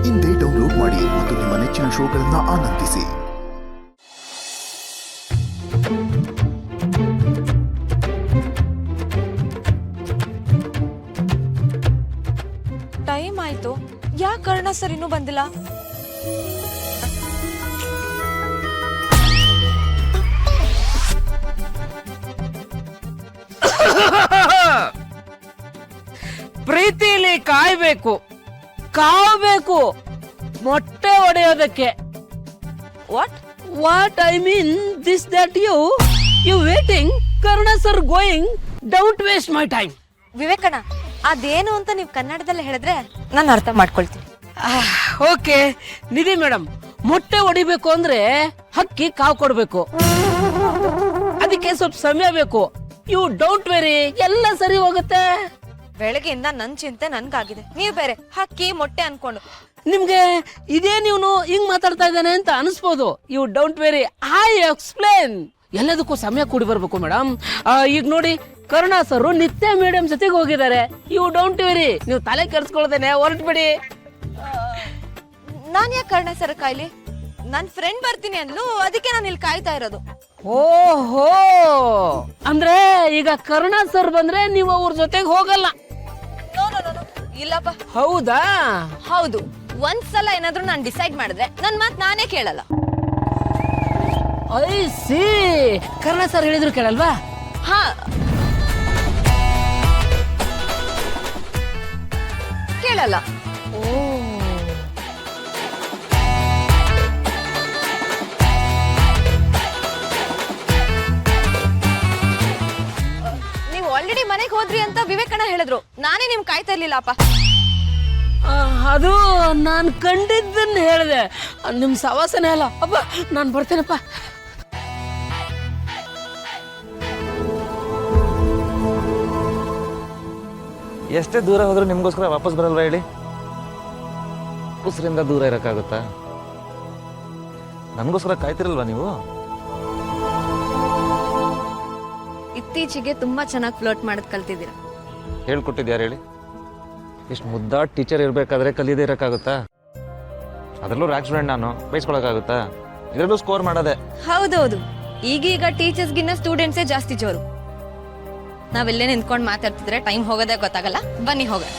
ಇಂದೇ ಡೌನ್ಲೋಡ್ ಮಾಡಿ ಮತ್ತು ನಿಮ್ಮ ನೆಚ್ಚಿನ ಶೋಗಳನ್ನು ಆನಂದಿಸಿ. ಟೈಮ್ ಆಯ್ತು, ಯಾಕೆ ಕರ್ಣ ಸರ್ ಇನ್ನೂ ಬಂದಿಲ್ಲ? ಪ್ರೀತಿಲಿ ಕಾಯ್ಬೇಕು, ಕಾವಬೇಕು ಮೊಟ್ಟೆ ಹೊಡೆಯೋದಕ್ಕೆ. What I mean this that you waiting, Karuna sir going, don't waste my time. ವಿವೇಕಣ್ಣ, ಅದೇನು ಅಂತ ನೀವು ಕನ್ನಡದಲ್ಲಿ ಹೇಳಿದ್ರೆ ನಾನು ಅರ್ಥ ಮಾಡ್ಕೊಳ್ತೀನಿ. ಓಕೆ ನಿಧಿ ಮೇಡಮ್, ಮೊಟ್ಟೆ ಹೊಡಿಬೇಕು ಅಂದ್ರೆ ಹಕ್ಕಿ ಕಾವು ಕೊಡ್ಬೇಕು, ಅದಕ್ಕೆ ಸ್ವಲ್ಪ ಸಮಯ ಬೇಕು. ಯು ಡೋಂಟ್ ವೆರಿ, ಎಲ್ಲ ಸರಿ ಹೋಗುತ್ತೆ. ಬೆಳಗ್ಗೆಯಿಂದ ನನ್ ಚಿಂತೆ ನನ್ಗಾಗಿದೆ, ನೀವು ಬೇರೆ ಹಕ್ಕಿ ಮೊಟ್ಟೆ ಅನ್ಕೊಂಡು. ನಿಮ್ಗೆ ಇದೇ ನೀವು ಹಿಂಗ್ ಮಾತಾಡ್ತಾ ಇದ್ದಾನೆ ಅಂತ ಅನಿಸ್ಬೋದು. You don't worry, I explain. ಎಲ್ಲದಕ್ಕೂ ಸಮಯ ಕೂಡಿ ಬರ್ಬೇಕು ಮೇಡಮ್. ಈಗ ನೋಡಿ, ಕರುಣಾ ಸರ್ ನಿತ್ಯ ಮೇಡಮ್ ಜೊತೆಗೆ ಹೋಗಿದ್ದಾರೆ. ಯು ಡೋಂಟ್ ವೆರಿ, ನೀವು ತಲೆ ಕೆಡ್ಸ್ಕೊಳ್ದೇನೆ ಹೊರಟ್ಬಿಡಿ. ನಾನ್ ಯಾಕೆ ಕರ್ಣ ಸರ್ ಕಾಯ್ಲಿ? ನನ್ ಫ್ರೆಂಡ್ ಬರ್ತೀನಿ ಅಂದ್ಲು, ಅದಕ್ಕೆ ನಾನು ಇಲ್ಲಿ ಕಾಯ್ತಾ ಇರೋದು. ಓಹೋ, ಅಂದ್ರೆ ಈಗ ಕರುಣಾ ಸರ್ ಬಂದ್ರೆ ನೀವು ಅವ್ರ ಜೊತೆಗೆ ಹೋಗಲ್ಲ? ಇಲ್ಲಪ್ಪ. ಹೌದಾ? ಹೌದು. ಒಂದ್ಸಲ ಏನಾದ್ರೂ ನಾನು ಡಿಸೈಡ್ ಮಾಡಿದ್ರೆ ನನ್ ಮಾತ್ ನಾನೇ ಕೇಳಲ್ಲ. I C. ಕರುಣಾ ಸರ್ ಹೇಳಿದ್ರು ಕೇಳಲ್ವಾ? ಹಾ, ಕೇಳಲ್ಲ. ನೀವು ಆಲ್ರೆಡಿ ಮನೆಗೆ ಹೋದ್ರಿ ಅಂತ ವಿವೇಕಣ್ಣ ಹೇಳಿದ್ರು, ನಾನೇ ನಿಮ್ ಕಾಯ್ತಾ ಇರ್ಲಿಲ್ಲಪ್ಪ. ಅದು ನಾನ್ ಕಂಡಿದ್ದನ್ನ ಹೇಳಿದೆ, ನಿಮ್ ಸವಾಸನೆ ಅಲ್ಲ. ಅಪ್ಪ ನಾನ್ ಬರ್ತೇನಪ್ಪ. ಎಷ್ಟೇ ದೂರ ಹೋದ್ರೂ ನಿಮ್ಗೋಸ್ಕರ ವಾಪಸ್ ಬರಲ್ವಾ ಹೇಳಿ? ಉಸಿರಿಂದ ದೂರ ಇರಕ್ಕಾಗುತ್ತಾ? ನನಗೋಸ್ಕರ ಕಾಯ್ತಿರಲ್ವಾ ನೀವು? ಇತ್ತೀಚೆಗೆ ತುಂಬಾ ಚೆನ್ನಾಗಿ ಫ್ಲರ್ಟ್ ಮಾಡೋದ್ ಕಲ್ತಿದ್ದೀರಾ. ಹೇಳ್ಕೊಟ್ಟಿದ್ಯಾರು ಹೇಳಿ? ಇಷ್ಟು ಮುದ್ದಾದ ಟೀಚರ್ ಇರಬೇಕಾದ್ರೆ ಕಲಿಯದೇ ಇರೋಕ್ಕಾಗುತ್ತಾ? ಅದರಲ್ಲೂ ರ್ಯಾಂಕ್ ಸ್ಟೂಡೆಂಟ್ ನಾನು, ಬೈಸ್ಕೊಳಕ್ಕಾಗುತ್ತಾ? ಇದರಲ್ಲೂ ಸ್ಕೋರ್ ಮಾಡೋದೆ. ಹೌದೌದು, ಈಗೀಗ ಟೀಚರ್ಸ್ಗಿನ್ನ ಸ್ಟೂಡೆಂಟ್ಸೇ ಜಾಸ್ತಿ ಜೋರು. ನಾವೆಲ್ಲೇ ನಿಂತ್ಕೊಂಡು ಮಾತಾಡ್ತಿದ್ರೆ ಟೈಮ್ ಹೋಗೋದೇ ಗೊತ್ತಾಗಲ್ಲ. ಬನ್ನಿ ಹೋಗೋಣ.